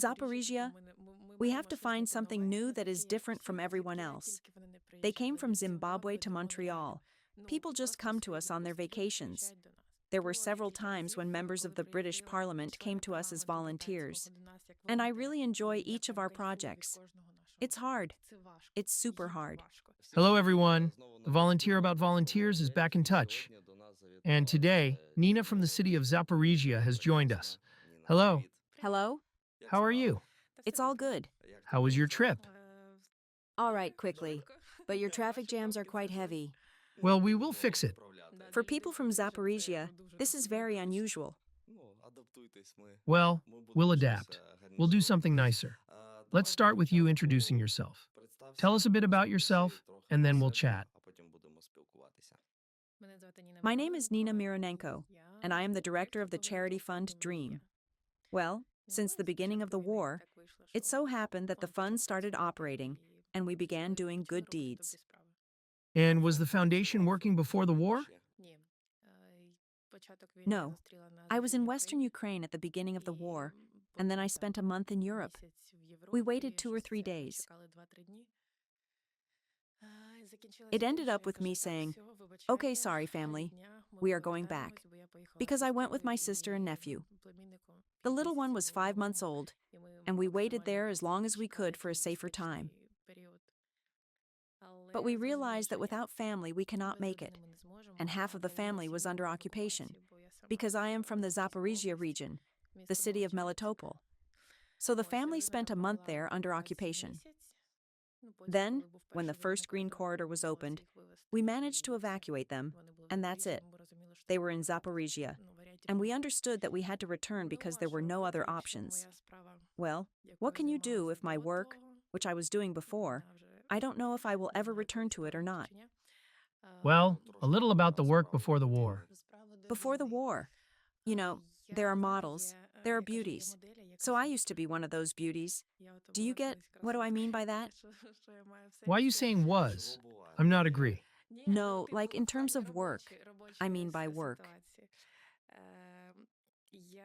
Zaporizhia, we have to find something new that is different from everyone else. They came from Zimbabwe to Montreal. People just come to us on their vacations. There were several times when members of the British Parliament came to us as volunteers. And I really enjoy each of our projects. It's hard. It's super hard. Hello, everyone. The Volunteer About Volunteers is back in touch. And today, Nina from the city of Zaporizhia has joined us. Hello. Hello? How are you? It's all good. How was your trip? All right, quickly. But your traffic jams are quite heavy. Well, we will fix it. For people from Zaporizhia, this is very unusual. Well, we'll adapt. We'll do something nicer. Let's start with you introducing yourself. Tell us a bit about yourself, and then we'll chat. My name is Nina Yevtushenko, and I am the director of the charity fund DREAM. Well, since the beginning of the war, it so happened that the fund started operating, and we began doing good deeds. And was the foundation working before the war? No, I was in Western Ukraine at the beginning of the war, and then I spent a month in Europe. We waited 2 or 3 days. It ended up with me saying, "Okay, sorry, family, we are going back," because I went with my sister and nephew. The little one was 5 months old, and we waited there as long as we could for a safer time. But we realized that without family we cannot make it, and half of the family was under occupation, because I am from the Zaporizhia region, the city of Melitopol. So the family spent a month there under occupation. Then, when the first green corridor was opened, we managed to evacuate them, and that's it. They were in Zaporizhia, and we understood that we had to return because there were no other options. Well, what can you do if my work, which I was doing before, I don't know if I will ever return to it or not. Well, a little about the work before the war. Before the war, there are models, there are beauties. So I used to be one of those beauties. Do you get what do I mean by that? Why are you saying was? I'm not agree. No, like in terms of work. I mean by work.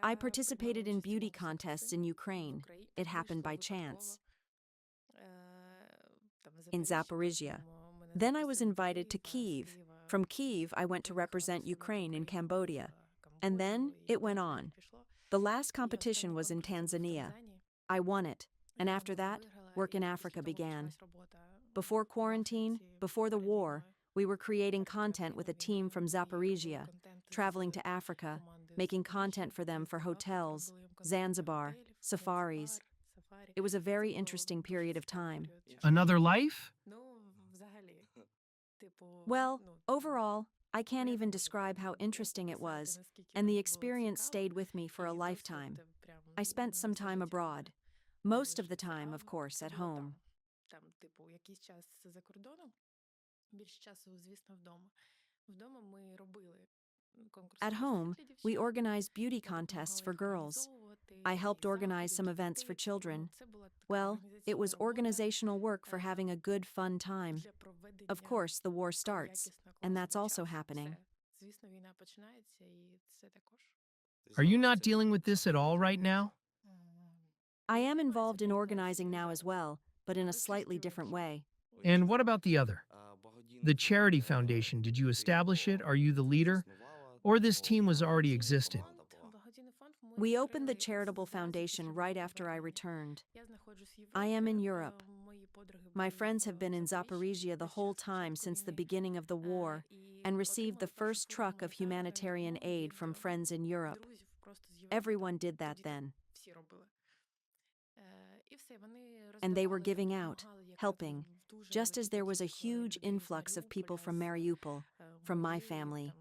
I participated in beauty contests in Ukraine. It happened by chance. In Zaporizhia. Then I was invited to Kyiv. From Kyiv, I went to represent Ukraine in Cambodia. And then it went on. The last competition was in Tanzania. I won it. And after that, work in Africa began. Before quarantine, before the war, we were creating content with a team from Zaporizhia, traveling to Africa, making content for them for hotels, Zanzibar, safaris. It was a very interesting period of time. Another life? Well, overall, I can't even describe how interesting it was, and the experience stayed with me for a lifetime. I spent some time abroad. Most of the time, of course, at home. At home, we organized beauty contests for girls. I helped organize some events for children. Well, it was organizational work for having a good, fun time. Of course, the war starts, and that's also happening. Are you not dealing with this at all right now? I am involved in organizing now as well, but in a slightly different way. And what about the other? The Charity Foundation, did you establish it? Are you the leader? Or this team was already existed? We opened the Charitable Foundation right after I returned. I am in Europe. My friends have been in Zaporizhia the whole time since the beginning of the war and received the first truck of humanitarian aid from friends in Europe. Everyone did that then. And they were giving out, helping, just as there was a huge influx of people from Mariupol, from my family.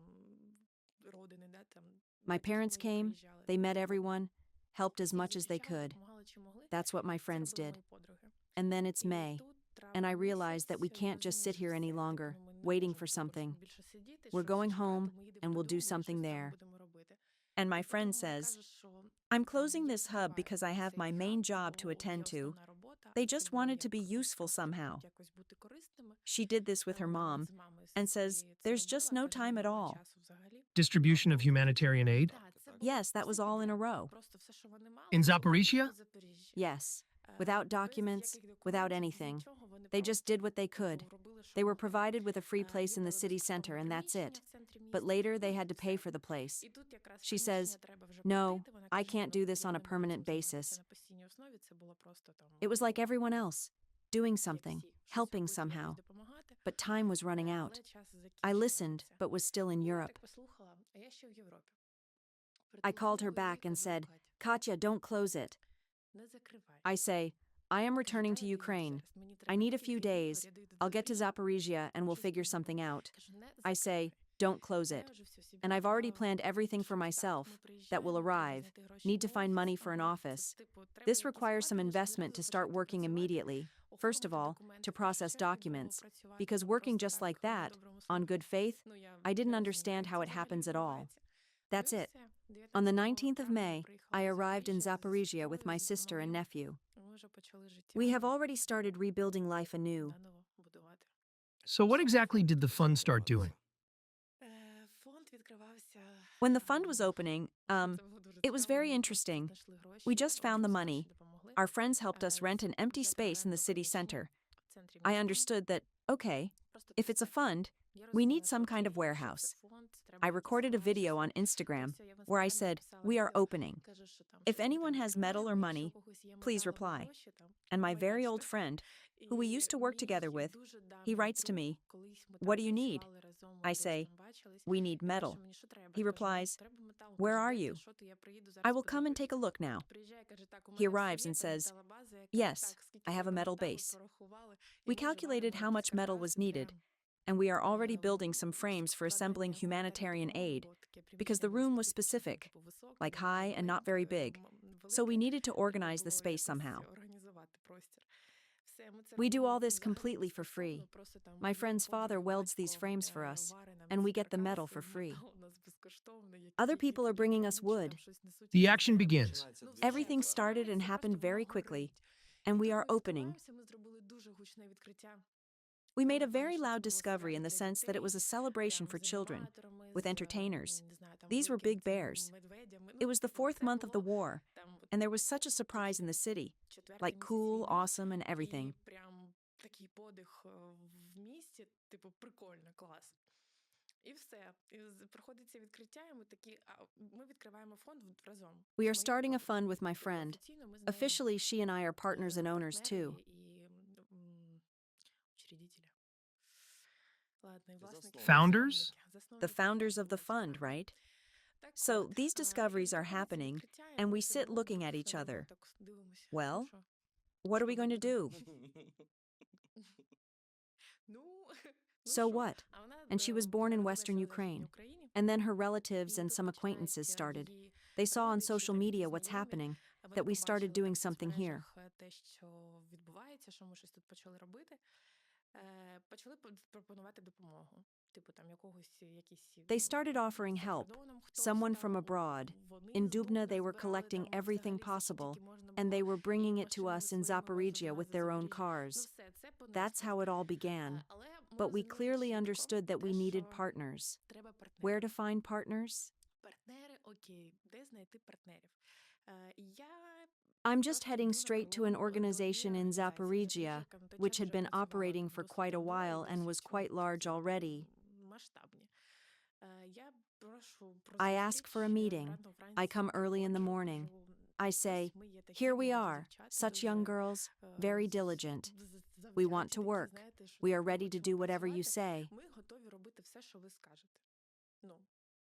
My parents came, they met everyone, helped as much as they could. That's what my friends did. And then it's May, and I realized that we can't just sit here any longer, waiting for something. We're going home, and we'll do something there. And my friend says, "I'm closing this hub because I have my main job to attend to. They just wanted to be useful somehow." She did this with her mom, and says, "There's just no time at all." Distribution of humanitarian aid? Yes, that was all in a row. In Zaporizhia? Yes. Without documents, without anything. They just did what they could. They were provided with a free place in the city center, and that's it. But later, they had to pay for the place. She says, "No, I can't do this on a permanent basis." It was like everyone else, doing something, helping somehow. But time was running out. I listened, but was still in Europe. I called her back and said, "Katya, don't close it." I say, "I am returning to Ukraine. I need a few days. I'll get to Zaporizhia and we'll figure something out." I say, "Don't close it. And I've already planned everything for myself that will arrive. Need to find money for an office. This requires some investment to start working immediately. First of all, to process documents. Because working just like that, on good faith, I didn't understand how it happens at all. That's it. On the 19th of May, I arrived in Zaporizhia with my sister and nephew. We have already started rebuilding life anew. So what exactly did the fund start doing? When the fund was opening, it was very interesting. We just found the money. Our friends helped us rent an empty space in the city center. I understood that, okay, if it's a fund, we need some kind of warehouse. I recorded a video on Instagram where I said, "We are opening. If anyone has metal or money, please reply." And my very old friend, who we used to work together with, he writes to me, "What do you need?" I say, "We need metal." He replies, "Where are you?" "I will come and take a look now." He arrives and says, "Yes, I have a metal base." We calculated how much metal was needed, and we are already building some frames for assembling humanitarian aid, because the room was specific, like high and not very big, so we needed to organize the space somehow. We do all this completely for free. My friend's father welds these frames for us, and we get the metal for free. Other people are bringing us wood. The action begins. Everything started and happened very quickly, and we are opening. We made a very loud discovery in the sense that it was a celebration for children, with entertainers. These were big bears. It was the 4th month of the war, and there was such a surprise in the city, like cool, awesome, and everything. We are starting a fund with my friend. Officially, she and I are partners and owners too. Founders? The founders of the fund, right? So these discoveries are happening, and we sit looking at each other. Well, what are we going to do? So what? And she was born in Western Ukraine. And then her relatives and some acquaintances started. They saw on social media what's happening, that we started doing something here. They started offering help, someone from abroad. In Dubna, they were collecting everything possible, and they were bringing it to us in Zaporizhia with their own cars. That's how it all began. But we clearly understood that we needed partners. Where to find partners? I'm just heading straight to an organization in Zaporizhia, which had been operating for quite a while and was quite large already. I ask for a meeting. I come early in the morning. I say, "Here we are, such young girls, very diligent. We want to work. We are ready to do whatever you say.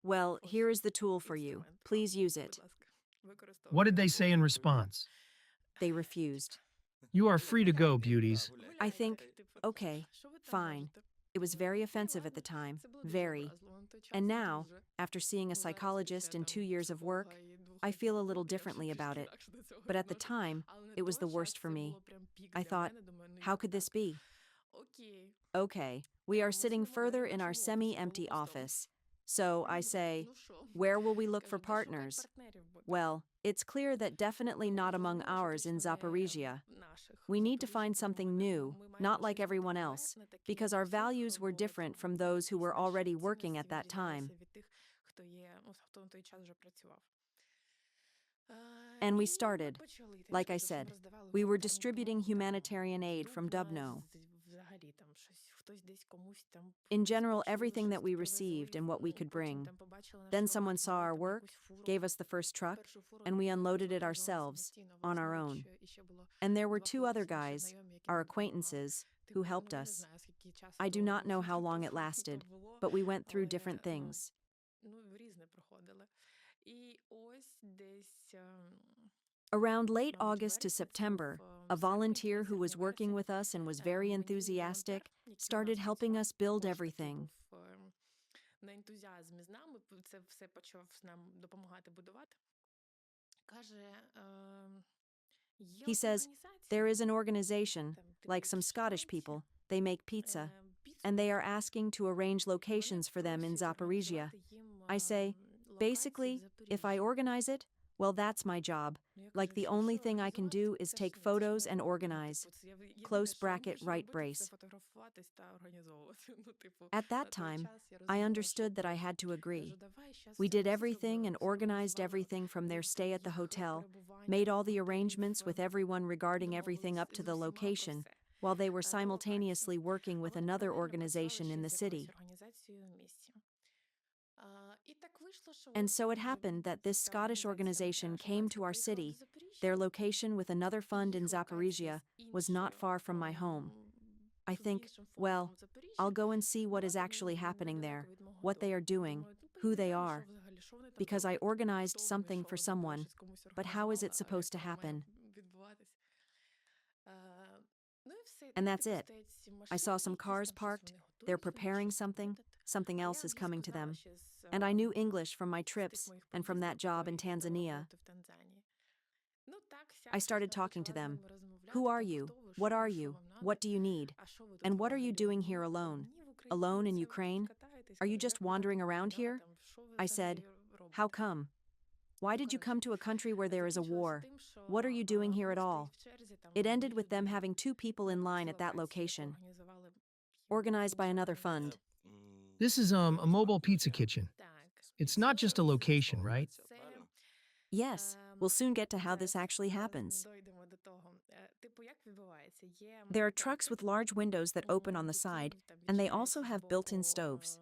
Well, here is the tool for you. Please use it." What did they say in response? They refused. You are free to go, beauties. I think, okay, fine. It was very offensive at the time, very. And now, after seeing a psychologist and 2 years of work, I feel a little differently about it. But at the time, it was the worst for me. I thought, how could this be? Okay, we are sitting further in our semi-empty office. So I say, where will we look for partners? Well, it's clear that definitely not among ours in Zaporizhia. We need to find something new, not like everyone else, because our values were different from those who were already working at that time. And we started. Like I said, we were distributing humanitarian aid from Dubno. In general, everything that we received and what we could bring. Then someone saw our work, gave us the first truck, and we unloaded it ourselves, on our own. And there were two other guys, our acquaintances, who helped us. I do not know how long it lasted, but we went through different things. Around late August to September, a volunteer who was working with us and was very enthusiastic started helping us build everything. He says, there is an organization, like some Scottish people, they make pizza, and they are asking to arrange locations for them in Zaporizhia. I say, basically, if I organize it, well, that's my job. Like the only thing I can do is take photos and organize. Close bracket right brace. At that time, I understood that I had to agree. We did everything and organized everything from their stay at the hotel, made all the arrangements with everyone regarding everything up to the location, while they were simultaneously working with another organization in the city. And so it happened that this Scottish organization came to our city. Their location with another fund in Zaporizhia was not far from my home. I think, well, I'll go and see what is actually happening there, what they are doing, who they are. Because I organized something for someone, but how is it supposed to happen? And that's it. I saw some cars parked, they're preparing something, something else is coming to them. And I knew English from my trips and from that job in Tanzania. I started talking to them. Who are you? What are you? What do you need? And what are you doing here alone? Alone in Ukraine? Are you just wandering around here? I said, how come? Why did you come to a country where there is a war? What are you doing here at all? It ended with them having two people in line at that location, organized by another fund. This is a mobile pizza kitchen. It's not just a location, right? Yes, we'll soon get to how this actually happens. There are trucks with large windows that open on the side, and they also have built-in stoves.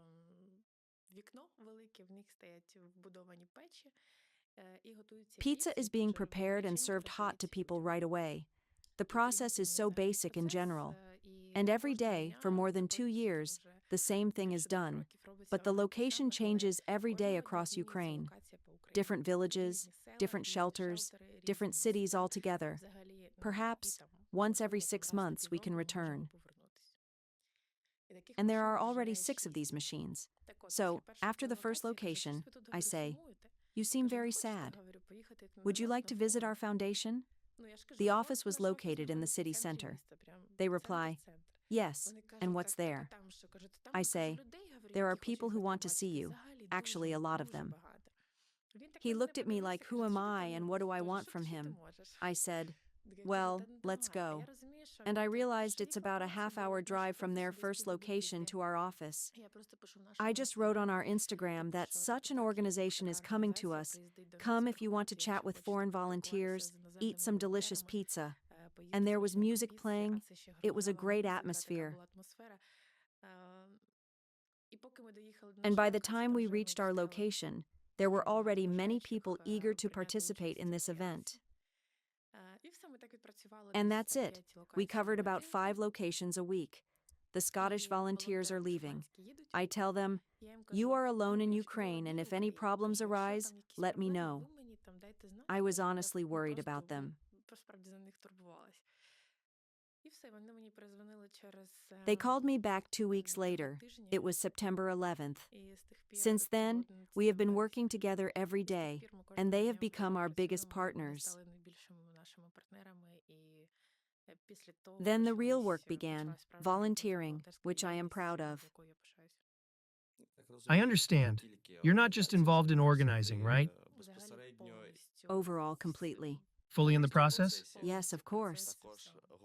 Pizza is being prepared and served hot to people right away. The process is so basic in general. And every day, for more than 2 years, the same thing is done. But the location changes every day across Ukraine. Different villages, different shelters, different cities altogether. Perhaps once every 6 months we can return. And there are already 6 of these machines. So, after the first location, I say, you seem very sad. Would you like to visit our foundation? The office was located in the city center. They reply, yes, and what's there? I say, there are people who want to see you, actually a lot of them. He looked at me like, who am I and what do I want from him? I said, well, let's go. And I realized it's about a half-hour drive from their first location to our office. I just wrote on our Instagram that such an organization is coming to us. Come if you want to chat with foreign volunteers, eat some delicious pizza. And there was music playing. It was a great atmosphere. And by the time we reached our location, there were already many people eager to participate in this event. And that's it. We covered about 5 locations a week. The Scottish volunteers are leaving. I tell them, you are alone in Ukraine, and if any problems arise, let me know. I was honestly worried about them. They called me back 2 weeks later. It was September 11th. Since then, we have been working together every day, and they have become our biggest partners. Then the real work began, volunteering, which I am proud of. I understand. You're not just involved in organizing, right? Overall, completely. Fully in the process? Yes, of course.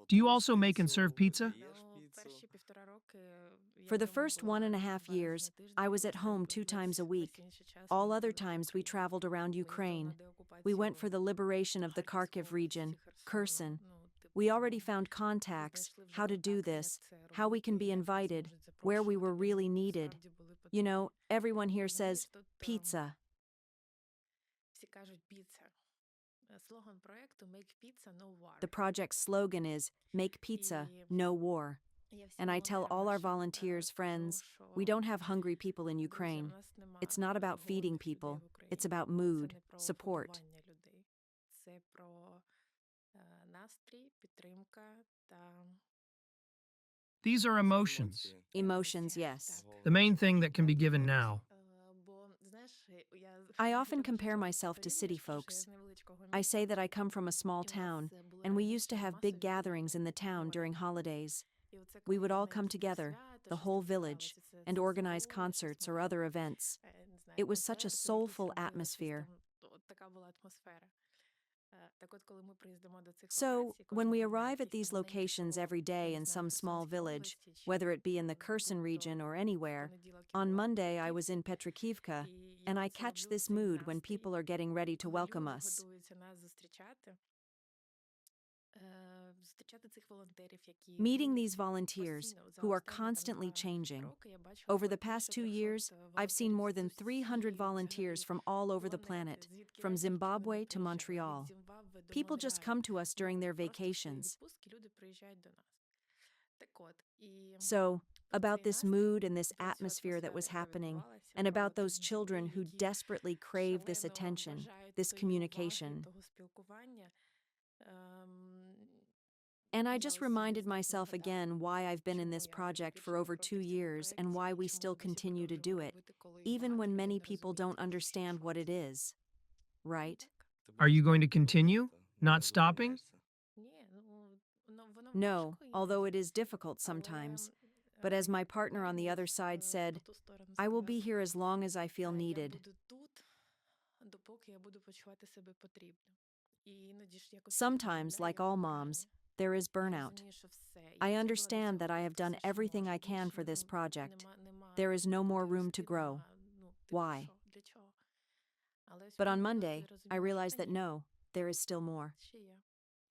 Do you also make and serve pizza? For the first 1.5 years, I was at home 2 times a week. All other times we traveled around Ukraine. We went for the liberation of the Kharkiv region, Kherson. We already found contacts, how to do this, how we can be invited, where we were really needed. You know, everyone here says, pizza. The project's slogan is, Make Pizza, No War. And I tell all our volunteers, friends, we don't have hungry people in Ukraine. It's not about feeding people, it's about mood, support. These are emotions. Emotions, yes. The main thing that can be given now. I often compare myself to city folks. I say that I come from a small town, and we used to have big gatherings in the town during holidays. We would all come together, the whole village, and organize concerts or other events. It was such a soulful atmosphere. So, when we arrive at these locations every day in some small village, whether it be in the Kherson region or anywhere, on Monday I was in Petrikivka, and I catch this mood when people are getting ready to welcome us. Meeting these volunteers, who are constantly changing. Over the past 2 years, I've seen more than 300 volunteers from all over the planet, from Zimbabwe to Montreal. People just come to us during their vacations. So, about this mood and this atmosphere that was happening, and about those children who desperately crave this attention, this communication. And I just reminded myself again why I've been in this project for over 2 years and why we still continue to do it, even when many people don't understand what it is. Right? Are you going to continue? Not stopping? No, although it is difficult sometimes. But as my partner on the other side said, I will be here as long as I feel needed. Sometimes, like all moms, there is burnout. I understand that I have done everything I can for this project. There is no more room to grow. Why? But on Monday, I realized that no, there is still more.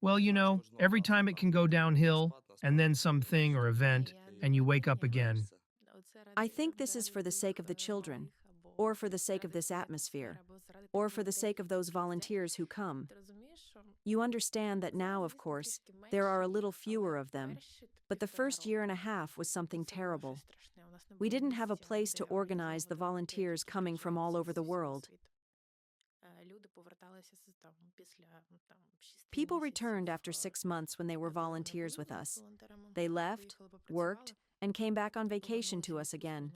Well, you know, every time it can go downhill, and then something or event, and you wake up again. I think this is for the sake of the children, or for the sake of this atmosphere, or for the sake of those volunteers who come. You understand that now, of course, there are a little fewer of them, but the first 1.5 years was something terrible. We didn't have a place to organize the volunteers coming from all over the world. People returned after 6 months when they were volunteers with us. They left, worked, and came back on vacation to us again.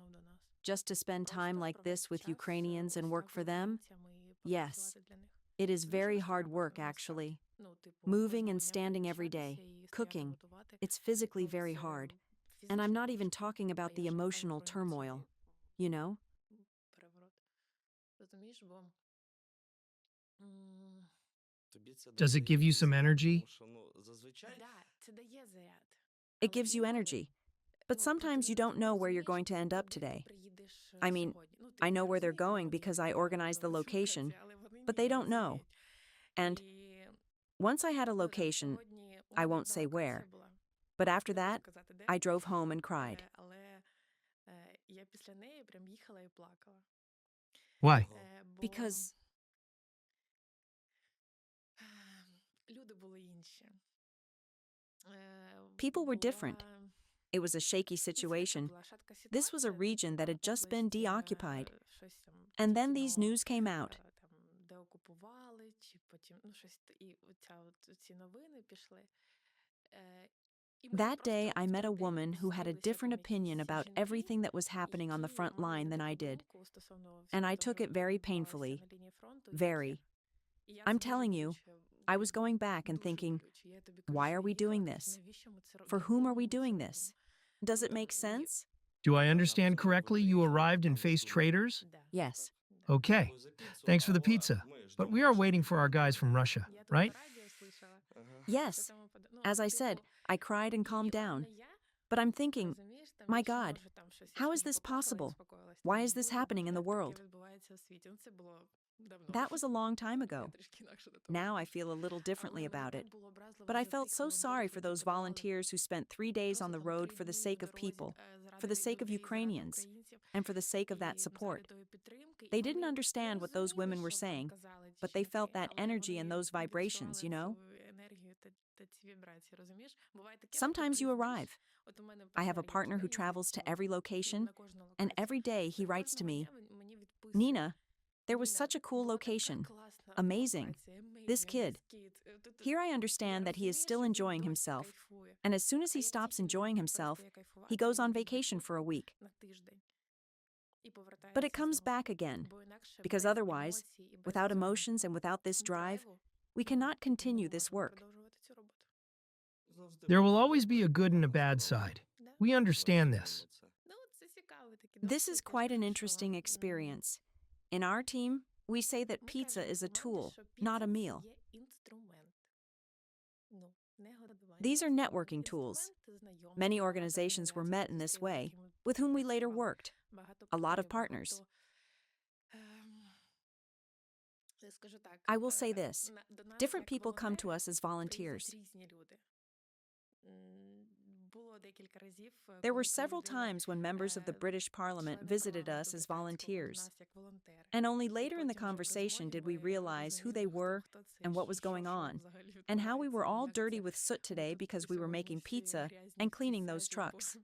Just to spend time like this with Ukrainians and work for them? Yes. It is very hard work, actually. Moving and standing every day, cooking. It's physically very hard. And I'm not even talking about the emotional turmoil. You know? Does it give you some energy? It gives you energy. But sometimes you don't know where you're going to end up today. I mean, I know where they're going because I organized the location, but they don't know. And once I had a location, I won't say where, but after that, I drove home and cried. Why? Because people were different. It was a shaky situation. This was a region that had just been deoccupied. And then these news came out. That day, I met a woman who had a different opinion about everything that was happening on the front line than I did. And I took it very painfully. Very. I'm telling you, I was going back and thinking, why are we doing this? For whom are we doing this? Does it make sense? Do I understand correctly you arrived and faced traitors? Yes. Okay. Thanks for the pizza. But we are waiting for our guys from Russia, right? Yes. As I said, I cried and calmed down. But I'm thinking, my God, How is this possible? Why is this happening in the world? That was a long time ago. Now I feel a little differently about it. But I felt so sorry for those volunteers who spent 3 days on the road for the sake of people, for the sake of Ukrainians, and for the sake of that support. They didn't understand what those women were saying, but they felt that energy and those vibrations, you know? Sometimes you arrive. I have a partner who travels to every location, and every day he writes to me, "Nina, there was such a cool location. Amazing. This kid." Here I understand that he is still enjoying himself, and as soon as he stops enjoying himself, he goes on vacation for a week. But it comes back again, because otherwise, without emotions and without this drive, we cannot continue this work. There will always be a good and a bad side. We understand this. This is quite an interesting experience. In our team, we say that pizza is a tool, not a meal. These are networking tools. Many organizations were met in this way, with whom we later worked. A lot of partners. I will say this. Different people come to us as volunteers. There were several times when members of the British Parliament visited us as volunteers, and only later in the conversation did we realize who they were and what was going on, and how we were all dirty with soot today because we were making pizza and cleaning those trucks.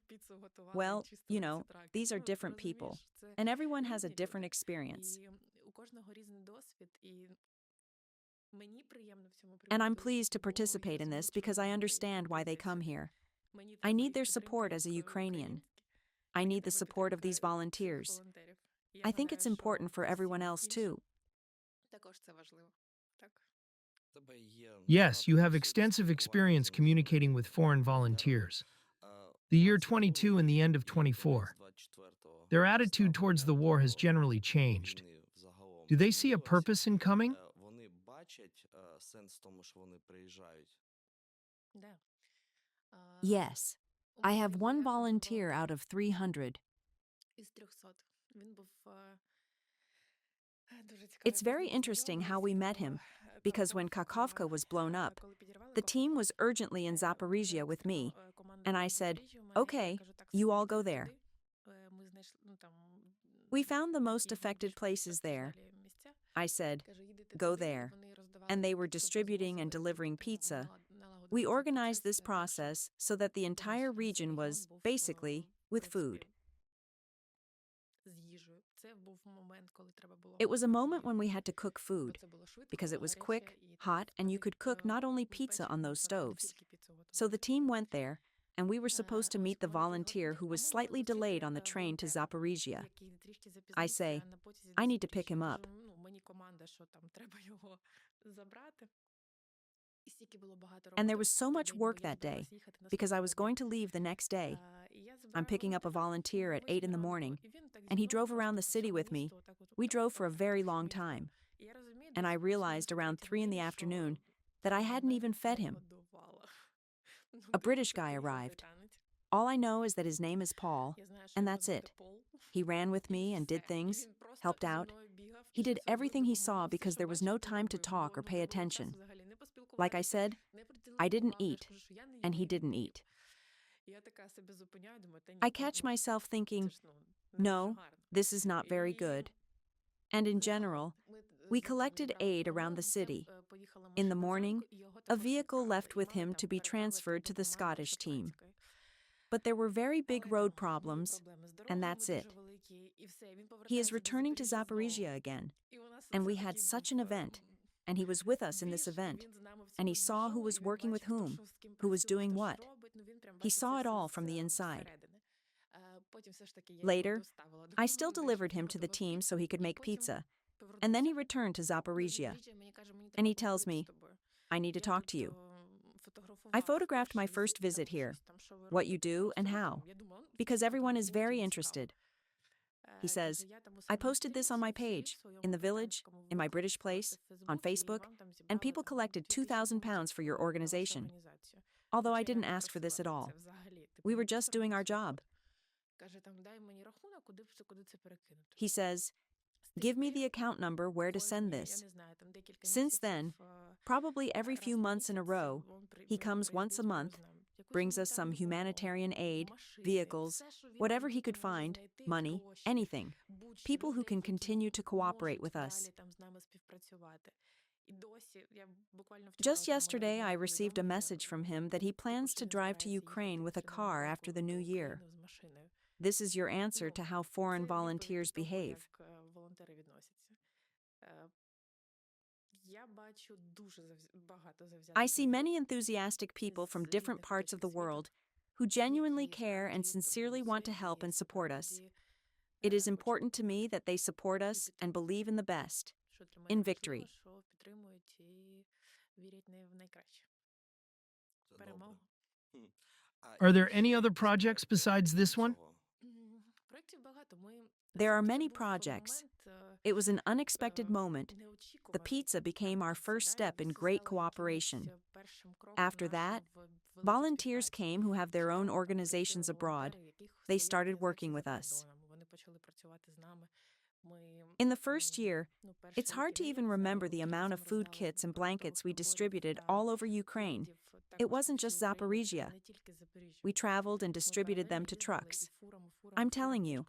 Well, you know, these are different people, and everyone has a different experience. And I'm pleased to participate in this because I understand why they come here. I need their support as a Ukrainian. I need the support of these volunteers. I think it's important for everyone else too. Yes, you have extensive experience communicating with foreign volunteers. The year 22 and the end of 24. Their attitude towards the war has generally changed. Do they see a purpose in coming? Yes. I have one volunteer out of 300. It's very interesting how we met him, because when Kakhovka was blown up, the team was urgently in Zaporizhia with me, and I said, "Okay, you all go there." We found the most affected places there. I said, "Go there." And they were distributing and delivering pizza. We organized this process so that the entire region was, basically, with food. It was a moment when we had to cook food, because it was quick, hot, and you could cook not only pizza on those stoves. So the team went there, and we were supposed to meet the volunteer who was slightly delayed on the train to Zaporizhia. I say, "I need to pick him up." And there was so much work that day, because I was going to leave the next day. I'm picking up a volunteer at 8 in the morning, and he drove around the city with me. We drove for a very long time. And I realized around 3 in the afternoon that I hadn't even fed him. A British guy arrived. All I know is that his name is Paul, and that's it. He ran with me and did things, helped out. He did everything he saw because there was no time to talk or pay attention. Like I said, I didn't eat, and he didn't eat. I catch myself thinking, no, this is not very good. And in general, we collected aid around the city. In the morning, a vehicle left with him to be transferred to the Scottish team. But there were very big road problems, and that's it. He is returning to Zaporizhia again, and we had such an event, and he was with us in this event, and he saw who was working with whom, who was doing what. He saw it all from the inside. Later, I still delivered him to the team so he could make pizza, and then he returned to Zaporizhia, and he tells me, "I need to talk to you." I photographed my first visit here, what you do and how, because everyone is very interested. He says, "I posted this on my page, in the village, in my British place, on Facebook, and people collected £2,000 for your organization. Although I didn't ask for this at all. We were just doing our job." He says, "Give me the account number where to send this." Since then, probably every few months in a row, he comes once a month, brings us some humanitarian aid, vehicles, whatever he could find, money, anything. People who can continue to cooperate with us. Just yesterday, I received a message from him that he plans to drive to Ukraine with a car after the new year. This is your answer to how foreign volunteers behave. I see many enthusiastic people from different parts of the world who genuinely care and sincerely want to help and support us. It is important to me that they support us and believe in the best, in victory. Are there any other projects besides this one? There are many projects. It was an unexpected moment. The pizza became our first step in great cooperation. After that, volunteers came who have their own organizations abroad. They started working with us. In the first year, it's hard to even remember the amount of food kits and blankets we distributed all over Ukraine. It wasn't just Zaporizhia. We traveled and distributed them to trucks. I'm telling you,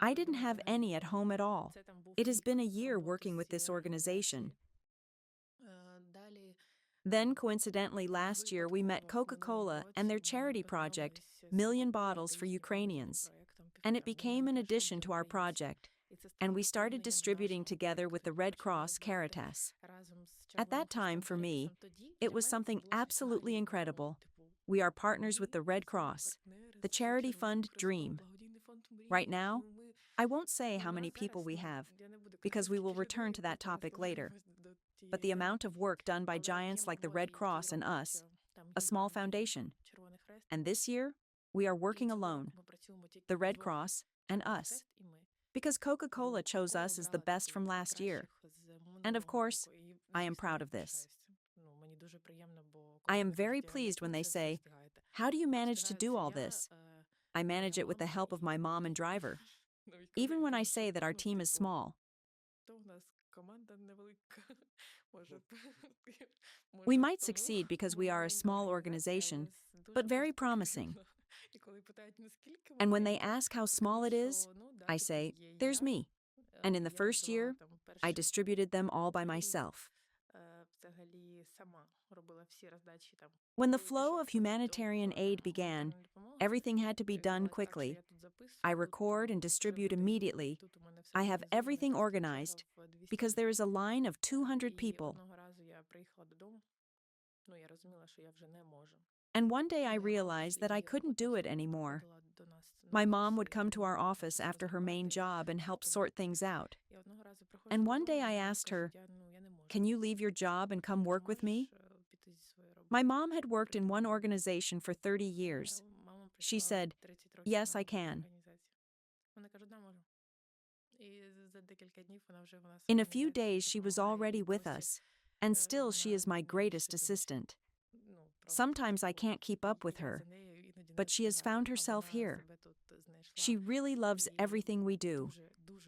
I didn't have any at home at all. It has been a year working with this organization. Then, coincidentally, last year we met Coca-Cola and their charity project, Million Bottles for Ukrainians. And it became an addition to our project. And we started distributing together with the Red Cross Caritas. At that time, for me, it was something absolutely incredible. We are partners with the Red Cross, the charity fund Dream. Right now, I won't say how many people we have, because we will return to that topic later. But the amount of work done by giants like the Red Cross and us, a small foundation. And this year, we are working alone, the Red Cross and us. Because Coca-Cola chose us as the best from last year. And of course, I am proud of this. I am very pleased when they say, "How do you manage to do all this?" I manage it with the help of my mom and driver. Even when I say that our team is small. We might succeed because we are a small organization, but very promising. And when they ask how small it is, I say, "There's me." And in the first year, I distributed them all by myself. When the flow of humanitarian aid began, everything had to be done quickly. I record and distribute immediately. I have everything organized because there is a line of 200 people. And one day I realized that I couldn't do it anymore. My mom would come to our office after her main job and help sort things out. And one day I asked her, "Can you leave your job and come work with me?" My mom had worked in one organization for 30 years. She said, "Yes, I can." In a few days, she was already with us, and still she is my greatest assistant. Sometimes I can't keep up with her, but she has found herself here. She really loves everything we do,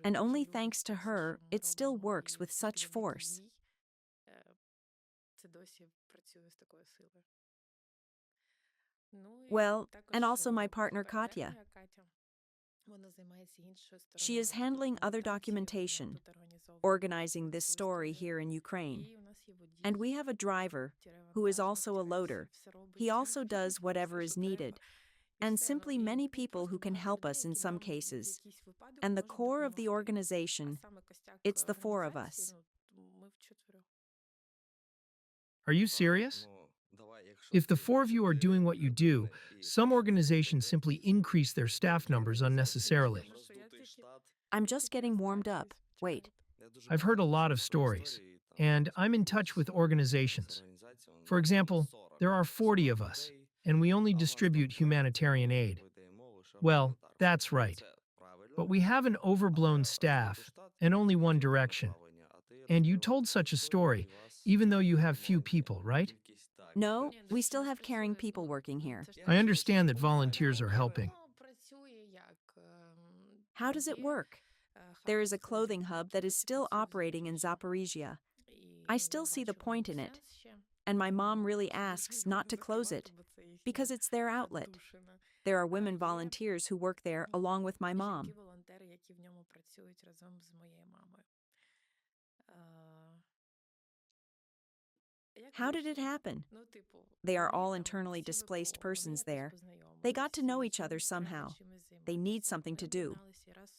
and only thanks to her, it still works with such force. Well, and also my partner Katya. She is handling other documentation, organizing this story here in Ukraine. And we have a driver, who is also a loader. He also does whatever is needed. And simply many people who can help us in some cases. And the core of the organization, it's the four of us. Are you serious? If the four of you are doing what you do, some organizations simply increase their staff numbers unnecessarily. I'm just getting warmed up. Wait. I've heard a lot of stories, and I'm in touch with organizations. For example, there are 40 of us, and we only distribute humanitarian aid. Well, that's right. But we have an overblown staff and only one direction. And you told such a story, even though you have few people, right? No, we still have caring people working here. I understand that volunteers are helping. How does it work? There is a clothing hub that is still operating in Zaporizhia. I still see the point in it. And my mom really asks not to close it, because it's their outlet. There are women volunteers who work there along with my mom. How did it happen? They are all internally displaced persons there. They got to know each other somehow. They need something to do.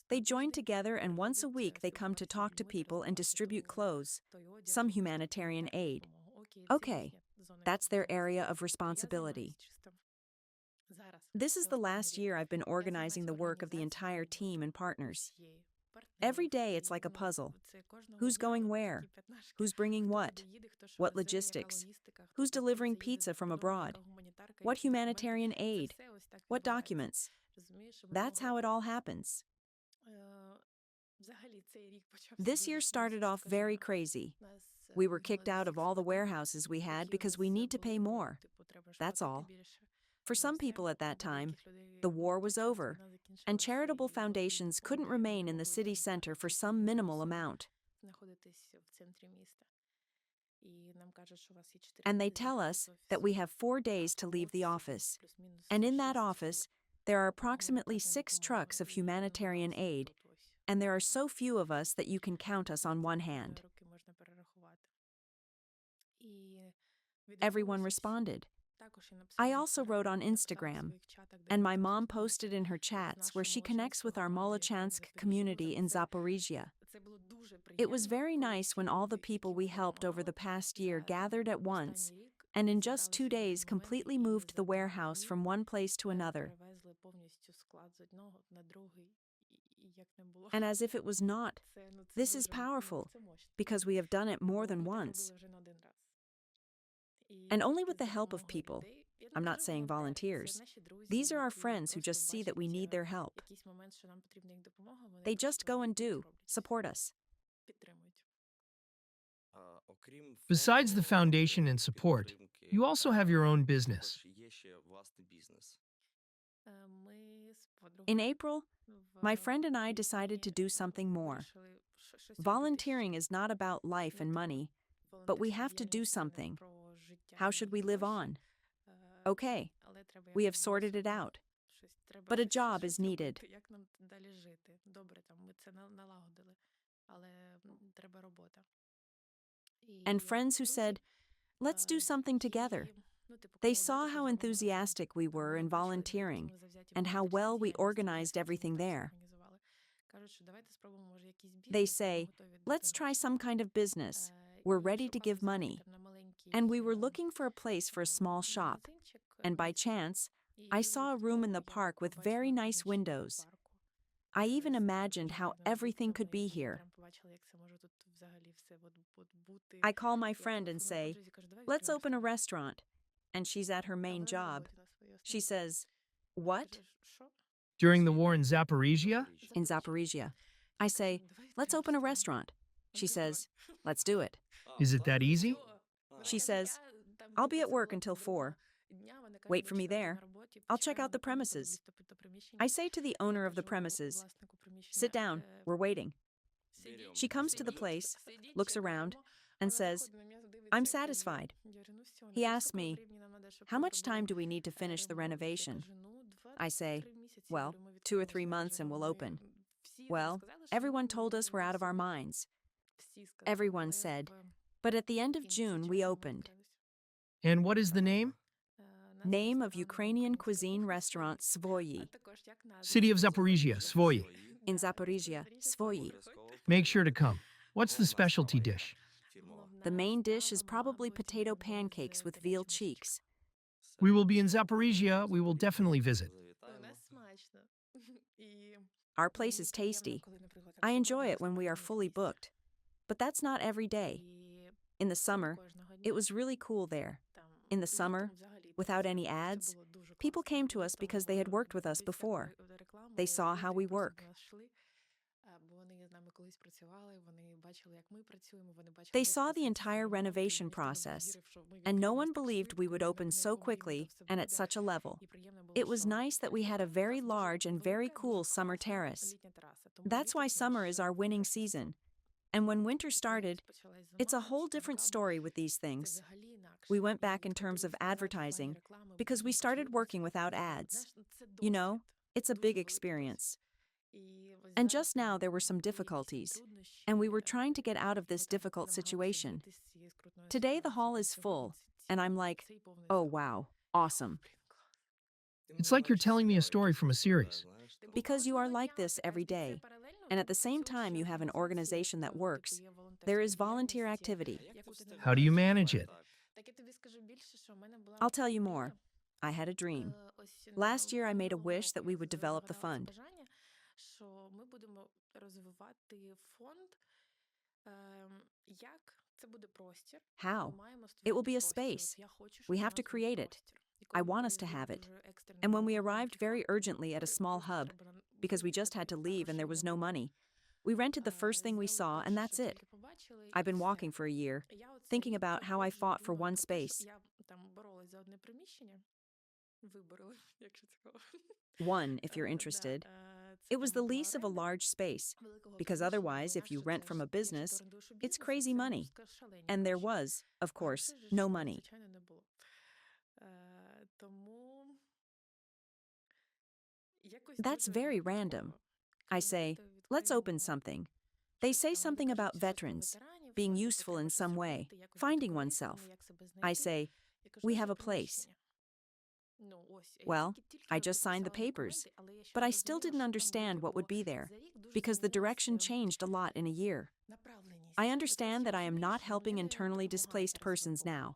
They join together and once a week they come to talk to people and distribute clothes, some humanitarian aid. Okay, that's their area of responsibility. This is the last year I've been organizing the work of the entire team and partners. Every day it's like a puzzle. Who's going where? Who's bringing what? What logistics? Who's delivering pizza from abroad? What humanitarian aid? What documents? That's how it all happens. This year started off very crazy. We were kicked out of all the warehouses we had because we need to pay more. That's all. For some people at that time, the war was over, and charitable foundations couldn't remain in the city center for some minimal amount. And they tell us that we have 4 days to leave the office. And in that office, there are approximately 6 trucks of humanitarian aid, and there are so few of us that you can count us on one hand. Everyone responded. I also wrote on Instagram, and my mom posted in her chats where she connects with our Molochansk community in Zaporizhia. It was very nice when all the people we helped over the past year gathered at once, and in just 2 days completely moved the warehouse from one place to another. And as if it was not, this is powerful, because we have done it more than once. And only with the help of people. I'm not saying volunteers. These are our friends who just see that we need their help. They just go and do, support us. Besides the foundation and support, you also have your own business. In April, my friend and I decided to do something more. Volunteering is not about life and money, but we have to do something. How should we live on? Okay, we have sorted it out. But a job is needed. And friends who said, let's do something together. They saw how enthusiastic we were in volunteering and how well we organized everything there. They say, let's try some kind of business. We're ready to give money. And we were looking for a place for a small shop. And by chance, I saw a room in the park with very nice windows. I even imagined how everything could be here. I call my friend and say, let's open a restaurant. And she's at her main job. She says, what? During the war in Zaporizhia? In Zaporizhia. I say, let's open a restaurant. She says, let's do it. Is it that easy? She says, I'll be at work until 4. Wait for me there. I'll check out the premises. I say to the owner of the premises, sit down, we're waiting. She comes to the place, looks around, and says, I'm satisfied. He asks me, how much time do we need to finish the renovation? I say, well, 2 or 3 months and we'll open. Well, everyone told us we're out of our minds. Everyone said, but at the end of June we opened. And what is the name? Name of Ukrainian cuisine restaurant Svoyi. City of Zaporizhia, Svoyi. In Zaporizhia, Svoyi. Make sure to come. What's the specialty dish? The main dish is probably potato pancakes with veal cheeks. We will be in Zaporizhia. We will definitely visit. Our place is tasty. I enjoy it when we are fully booked. But that's not every day. In the summer, it was really cool there. In the summer, without any ads, people came to us because they had worked with us before. They saw how we work. They saw the entire renovation process, and no one believed we would open so quickly and at such a level. It was nice that we had a very large and very cool summer terrace. That's why summer is our winning season. And when winter started, it's a whole different story with these things. We went back in terms of advertising because we started working without ads. You know, it's a big experience. And just now there were some difficulties, and we were trying to get out of this difficult situation. Today the hall is full, and I'm like, oh wow, awesome. It's like you're telling me a story from a series. Because you are like this every day, and at the same time you have an organization that works, there is volunteer activity. How do you manage it? I'll tell you more. I had a dream. Last year I made a wish that we would develop the fund. How? It will be a space. We have to create it. I want us to have it. And when we arrived very urgently at a small hub, because we just had to leave and there was no money, we rented the first thing we saw and that's it. I've been walking for a year, thinking about how I fought for one space. One, if you're interested. It was the lease of a large space, because otherwise, if you rent from a business, it's crazy money. And there was, of course, no money. That's very random. I say, let's open something. They say something about veterans, being useful in some way, finding oneself. I say, we have a place. Well, I just signed the papers, but I still didn't understand what would be there, because the direction changed a lot in a year. I understand that I am not helping internally displaced persons now,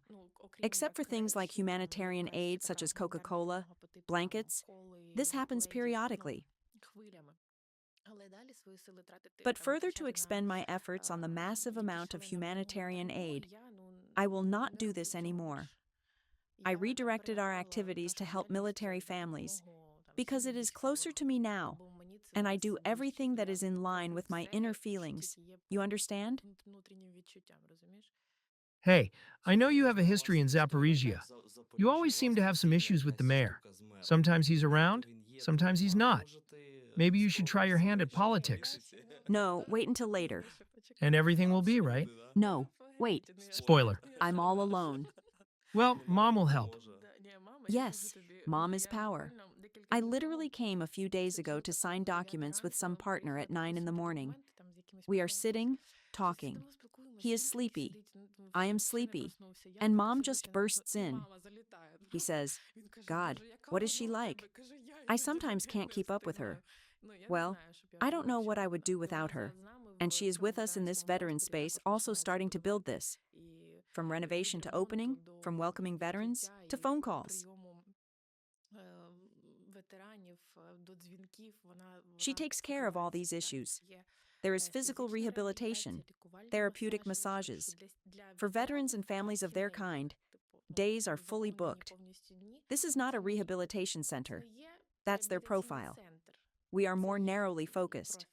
except for things like humanitarian aid such as Coca-Cola, blankets. This happens periodically. But further to expend my efforts on the massive amount of humanitarian aid, I will not do this anymore. I redirected our activities to help military families, because it is closer to me now, and I do everything that is in line with my inner feelings. You understand? Hey, I know you have a history in Zaporizhia. You always seem to have some issues with the mayor. Sometimes he's around, sometimes he's not. Maybe you should try your hand at politics. No, wait until later. And everything will be right. No, wait. Spoiler. I'm all alone. Well, Mom will help. Yes, Mom is power. I literally came a few days ago to sign documents with some partner at 9 in the morning. We are sitting, talking. He is sleepy. I am sleepy. And Mom just bursts in. He says, God, what is she like? I sometimes can't keep up with her. Well, I don't know what I would do without her. And she is with us in this veteran space, also starting to build this. From renovation to opening, from welcoming veterans to phone calls. She takes care of all these issues. There is physical rehabilitation, therapeutic massages. For veterans and families of their kind, days are fully booked. This is not a rehabilitation center. That's their profile. We are more narrowly focused.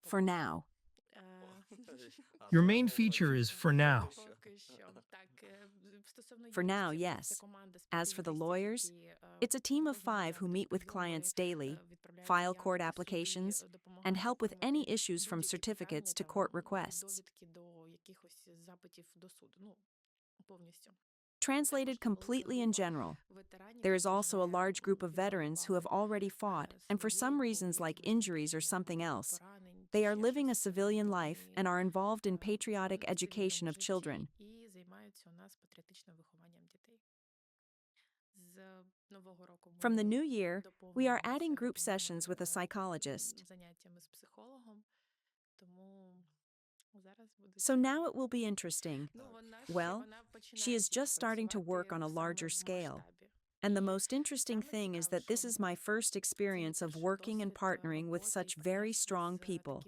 For now. Your main feature is for now. For now, yes. As for the lawyers, it's a team of 5 who meet with clients daily, file court applications, and help with any issues from certificates to court requests. Translated completely in general, there is also a large group of veterans who have already fought, and for some reasons like injuries or something else, they are living a civilian life and are involved in patriotic education of children. From the new year, we are adding group sessions with a psychologist. So now it will be interesting. Well, she is just starting to work on a larger scale. And the most interesting thing is that this is my first experience of working and partnering with such very strong people.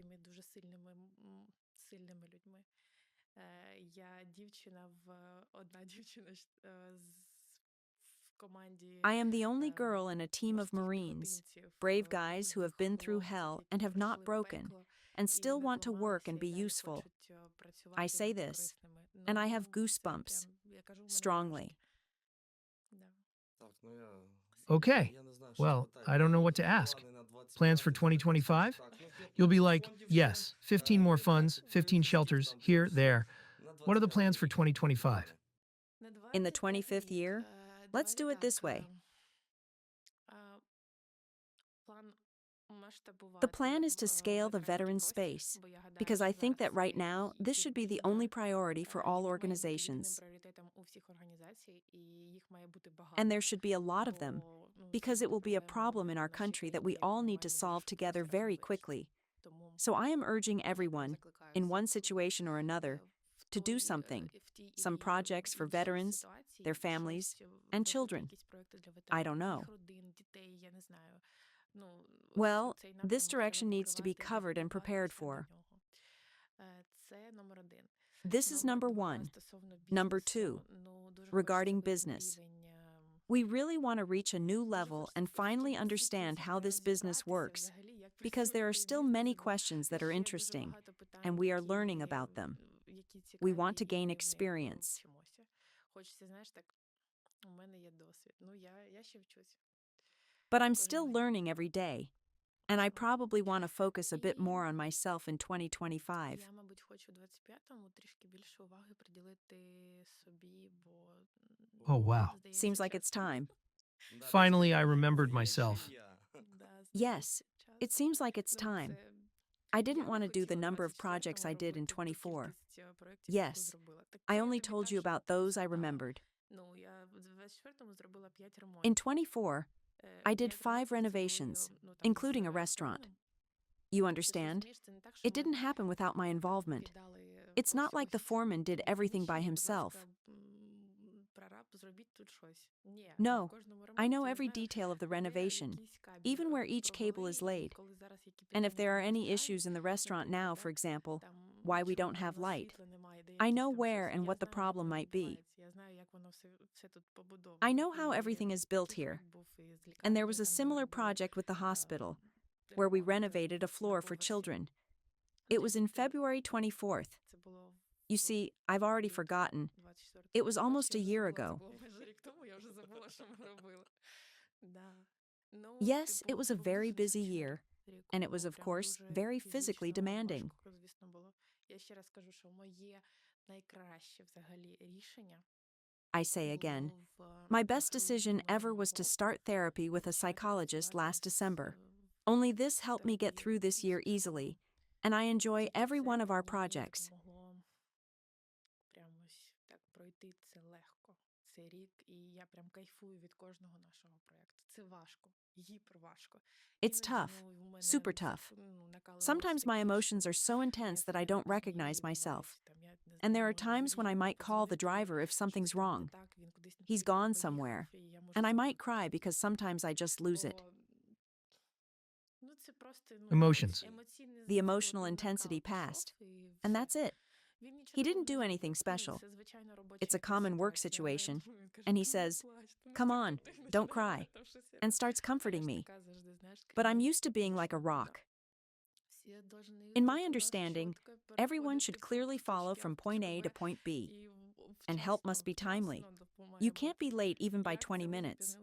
I am the only girl in a team of Marines, brave guys who have been through hell and have not broken, and still want to work and be useful. I say this, and I have goosebumps, strongly. Okay. Well, I don't know what to ask. Plans for 2025? You'll be like, yes, 15 more funds, 15 shelters, here, there. What are the plans for 2025? In the 25th year, let's do it this way. The plan is to scale the veteran space, because I think that right now, this should be the only priority for all organizations. And there should be a lot of them, because it will be a problem in our country that we all need to solve together very quickly. So I am urging everyone, in one situation or another, to do something, some projects for veterans, their families, and children. I don't know. Well, this direction needs to be covered and prepared for. This is number one. Number two, regarding business. We really want to reach a new level and finally understand how this business works, because there are still many questions that are interesting, and we are learning about them. We want to gain experience. But I'm still learning every day, and I probably want to focus a bit more on myself in 2025. Oh, wow. Seems like it's time. Finally, I remembered myself. Yes, it seems like it's time. I didn't want to do the number of projects I did in 24. Yes, I only told you about those I remembered. In 24, I did 5 renovations, including a restaurant. You understand? It didn't happen without my involvement. It's not like the foreman did everything by himself. No, I know every detail of the renovation, even where each cable is laid. And if there are any issues in the restaurant now, for example, why we don't have light, I know where and what the problem might be. I know how everything is built here. And there was a similar project with the hospital, where we renovated a floor for children. It was in February 24th. You see, I've already forgotten. It was almost a year ago. Yes, it was a very busy year, and it was, of course, very physically demanding. I say again, my best decision ever was to start therapy with a psychologist last December. Only this helped me get through this year easily, and I enjoy every one of our projects. It's tough, super tough. Sometimes my emotions are so intense that I don't recognize myself. And there are times when I might call the driver if something's wrong. He's gone somewhere, and I might cry because sometimes I just lose it. Emotions. The emotional intensity passed, and that's it. He didn't do anything special. It's a common work situation, and he says, "Come on, don't cry," and starts comforting me. But I'm used to being like a rock. In my understanding, everyone should clearly follow from point A to point B, and help must be timely. You can't be late even by 20 minutes.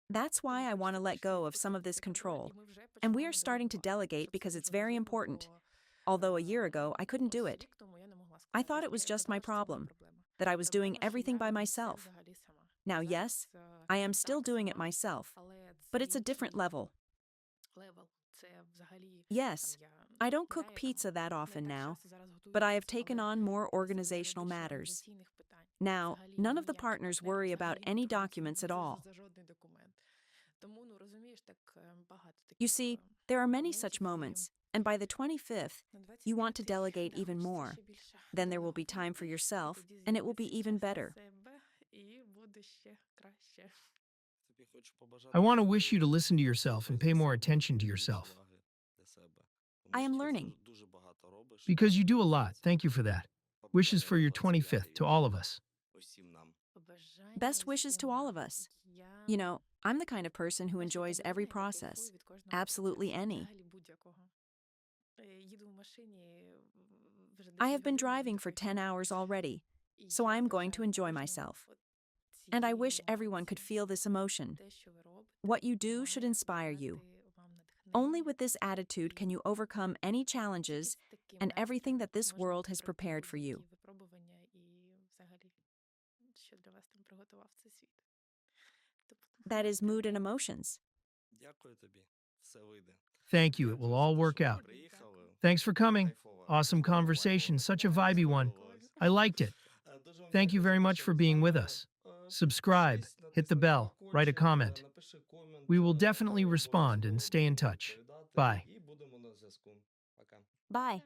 That's why I want to let go of some of this control, and we are starting to delegate because it's very important. Although a year ago, I couldn't do it. I thought it was just my problem, that I was doing everything by myself. Now, yes, I am still doing it myself, but it's a different level. Yes, I don't cook pizza that often now, but I have taken on more organizational matters. Now, none of the partners worry about any documents at all. You see, there are many such moments, and by the 25th, you want to delegate even more. Then there will be time for yourself, and it will be even better. I want to wish you to listen to yourself and pay more attention to yourself. I am learning. Because you do a lot. Thank you for that. Wishes for your 25th to all of us. Best wishes to all of us. You know, I'm the kind of person who enjoys every process, absolutely any. I have been driving for 10 hours already, so I am going to enjoy myself. And I wish everyone could feel this emotion. What you do should inspire you. Only with this attitude can you overcome any challenges and everything that this world has prepared for you. That is mood and emotions. Thank you. It will all work out. Thanks for coming. Awesome conversation. Such a vibey one. I liked it. Thank you very much for being with us. Subscribe, hit the bell, write a comment. We will definitely respond and stay in touch. Bye. Bye.